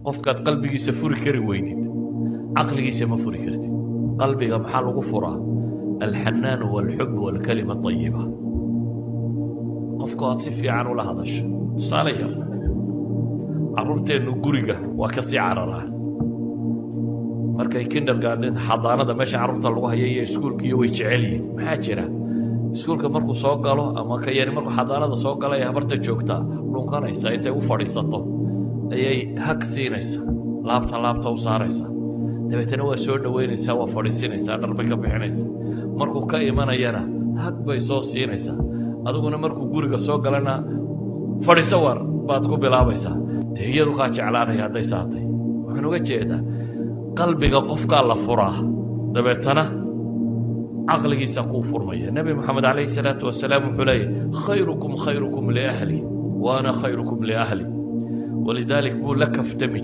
qofkaad qalbigiisa furi kari weydid caqligiisa ma furi kartid qalbiga maxaa lagu furaa alxanaan walxub walkalima ayiba qofku aad si fiican ula hadasho tusaale yar carruurteennu guriga waa ka sii cararaan markay kindergarten xadaanada meesha carruurta lagu hayay iyo iskuulkiiyo way jecel yihiin maxaa jira iskuulka markuu soo galo ama ka yari markuu xadaanada soo galo ee habarta joogtaa dhunkanaysa intay u fadhiisato ayay hag siinaysa laabta u saaraysa dabeetana waa soo dhaweynaysaa waa fadhiisinaysaa dharbay ka bixinaysa markuu ka imanayana hag bay soo siinaysaa adiguna markuu guriga soo galana fadhiiso war baad ku bilaabaysaa dee iyadu kaa jeclaanaya hadday saatay waxaan uga jeedaa qalbiga qofkaa la furaa dabeetana caqligiisa kuu furmaya nebi moxamed calayhi salaatu wasalaam wuxuu leeyahy khayrukum liahli wa ana khayrukum liahli walidalik buu la kaftami